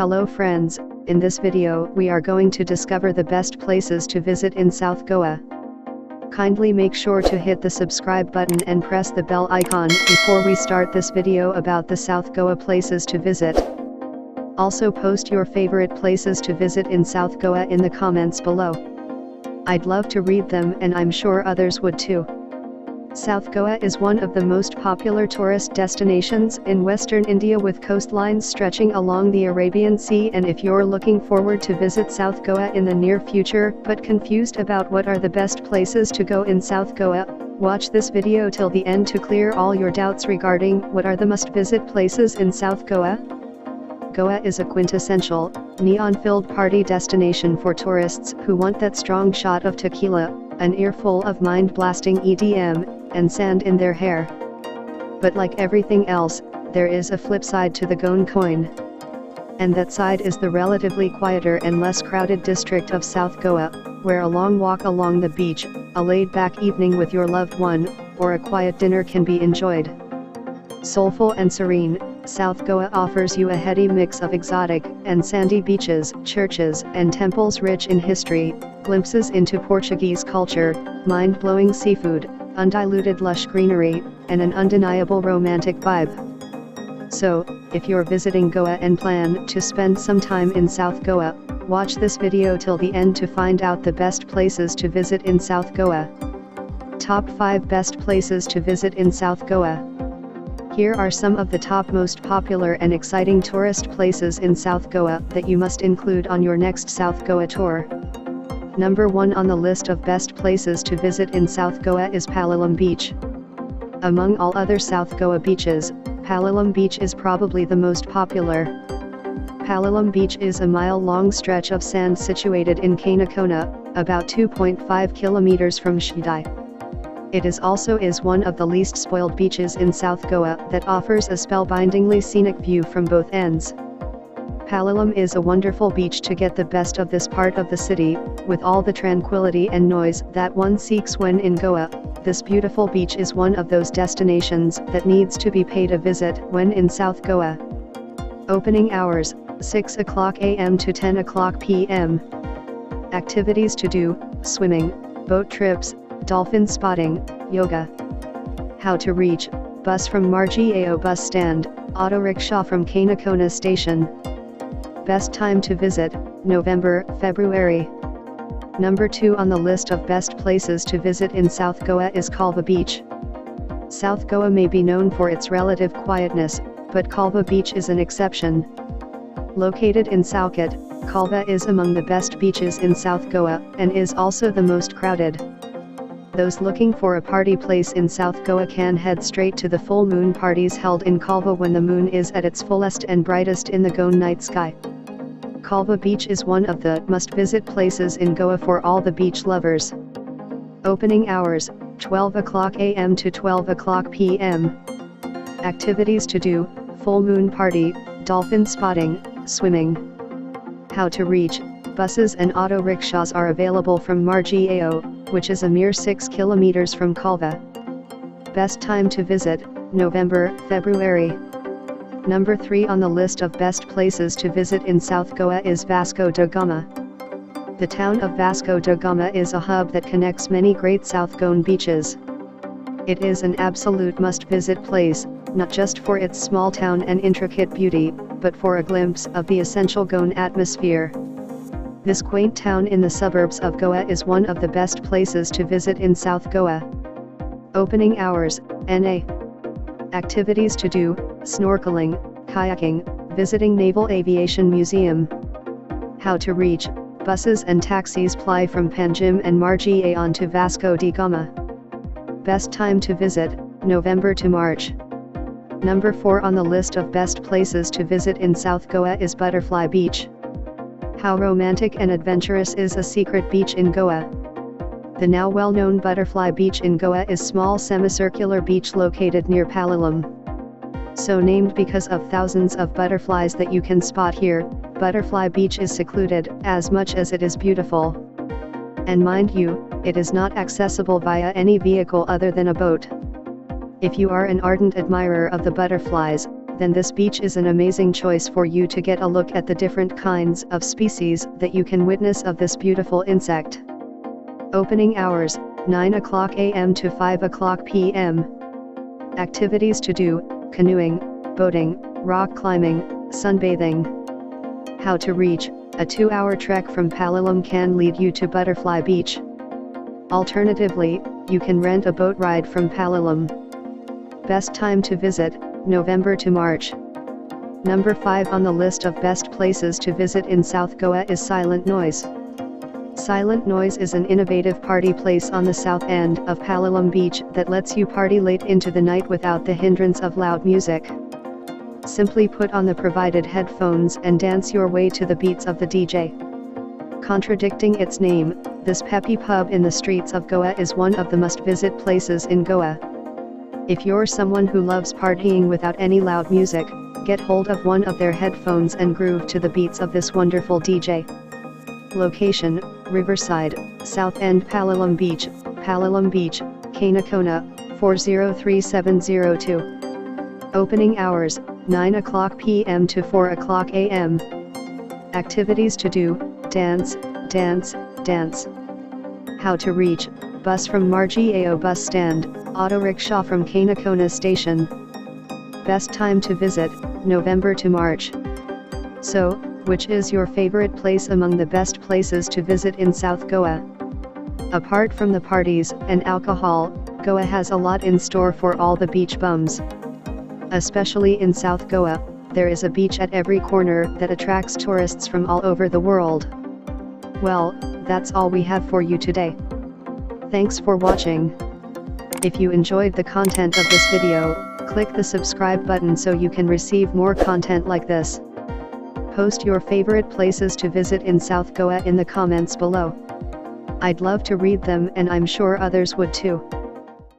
Hello friends, in this video we are going to discover the best places to visit in South Goa. Kindly make sure to hit the subscribe button and press the bell icon before we start this video about the South Goa places to visit. Also post your favorite places to visit in South Goa in the comments below. I'd love to read them and I'm sure others would too. South Goa is one of the most popular tourist destinations in western India with coastlines stretching along the Arabian Sea, and if you're looking forward to visit South Goa in the near future but confused about what are the best places to go in South Goa, watch this video till the end to clear all your doubts regarding what are the must-visit places in South Goa. Goa is a quintessential, neon-filled party destination for tourists who want that strong shot of tequila, an earful of mind-blasting EDM, and sand in their hair. But like everything else, there is a flip side to the Goan coin. And that side is the relatively quieter and less crowded district of South Goa, where a long walk along the beach, a laid-back evening with your loved one, or a quiet dinner can be enjoyed. Soulful and serene, South Goa offers you a heady mix of exotic and sandy beaches, churches, and temples rich in history, glimpses into Portuguese culture, mind-blowing seafood, undiluted lush greenery, and an undeniable romantic vibe. So, if you're visiting Goa and plan to spend some time in South Goa, watch this video till the end to find out the best places to visit in South Goa. Top 5 best places to visit in South Goa. Here are some of the top most popular and exciting tourist places in South Goa that you must include on your next South Goa tour. Number 1 on the list of best places to visit in South Goa is Palolem Beach. Among all other South Goa beaches, Palolem Beach is probably the most popular. Palolem Beach is a mile-long stretch of sand situated in Kanakona, about 2.5 kilometers from Shidai. It is one of the least spoiled beaches in South Goa that offers a spellbindingly scenic view from both ends. Palolem is a wonderful beach to get the best of this part of the city, with all the tranquility and noise that one seeks when in Goa. This beautiful beach is one of those destinations that needs to be paid a visit when in South Goa. Opening hours, 6 o'clock a.m. to 10 o'clock p.m. Activities to do, swimming, boat trips, dolphin spotting, yoga. How to reach: bus from Margiao bus stand, auto rickshaw from Kanakona station. Best time to visit: November, February. Number 2 on the list of best places to visit in South Goa is Colva Beach. South Goa may be known for its relative quietness, but Colva Beach is an exception. Located in Southgate, Colva is among the best beaches in South Goa, and is also the most crowded. Those looking for a party place in South Goa can head straight to the full moon parties held in Colva when the moon is at its fullest and brightest in the Goan night sky. Colva Beach is one of the must-visit places in Goa for all the beach lovers. Opening hours, 12 o'clock a.m. to 12 o'clock p.m. Activities to do: full moon party, dolphin spotting, swimming. How to reach: buses and auto rickshaws are available from Margiao, which is a mere 6 kilometers from Colva. Best time to visit: November, February. Number 3 on the list of best places to visit in South Goa is Vasco da Gama. The town of Vasco da Gama is a hub that connects many great South Goan beaches. It is an absolute must-visit place, not just for its small town and intricate beauty, but for a glimpse of the essential Goan atmosphere. This quaint town in the suburbs of Goa is one of the best places to visit in South Goa. Opening hours, NA. Activities to do: snorkeling, kayaking, visiting Naval Aviation Museum. How to reach: buses and taxis ply from Panjim and Margiao to Vasco da Gama. Best time to visit: November to March. Number 4 on the list of best places to visit in South Goa is Butterfly Beach. How romantic and adventurous is a secret beach in Goa? The now well-known Butterfly Beach in Goa is a small semicircular beach located near Palolem. So named because of thousands of butterflies that you can spot here, Butterfly Beach is secluded as much as it is beautiful. And mind you, it is not accessible via any vehicle other than a boat. If you are an ardent admirer of the butterflies, then this beach is an amazing choice for you to get a look at the different kinds of species that you can witness of this beautiful insect. Opening hours, 9 o'clock a.m. to 5 o'clock p.m. Activities to do, canoeing, boating, rock climbing, sunbathing. How to reach, a 2-hour trek from Palolem can lead you to Butterfly Beach. Alternatively, you can rent a boat ride from Palolem. Best time to visit, November to March. Number 5 on the list of best places to visit in South Goa is Silent Noise. Silent Noise is an innovative party place on the south end of Palolem Beach that lets you party late into the night without the hindrance of loud music. Simply put on the provided headphones and dance your way to the beats of the DJ. Contradicting its name, this peppy pub in the streets of Goa is one of the must-visit places in Goa. If you're someone who loves partying without any loud music, get hold of one of their headphones and groove to the beats of this wonderful DJ. Location, Riverside, South End Palolem Beach, Kanakona, 403702. Opening hours, 9 o'clock p.m. to 4 o'clock a.m. Activities to do, dance, dance, dance. How to reach, bus from Margiao bus stand, auto rickshaw from Kanakona station. Best time to visit, November to March. So, which is your favorite place among the best places to visit in South Goa? Apart from the parties and alcohol, Goa has a lot in store for all the beach bums. Especially in South Goa, there is a beach at every corner that attracts tourists from all over the world. Well, that's all we have for you today. Thanks for watching. If you enjoyed the content of this video, click the subscribe button so you can receive more content like this. Post your favorite places to visit in South Goa in the comments below. I'd love to read them and I'm sure others would too.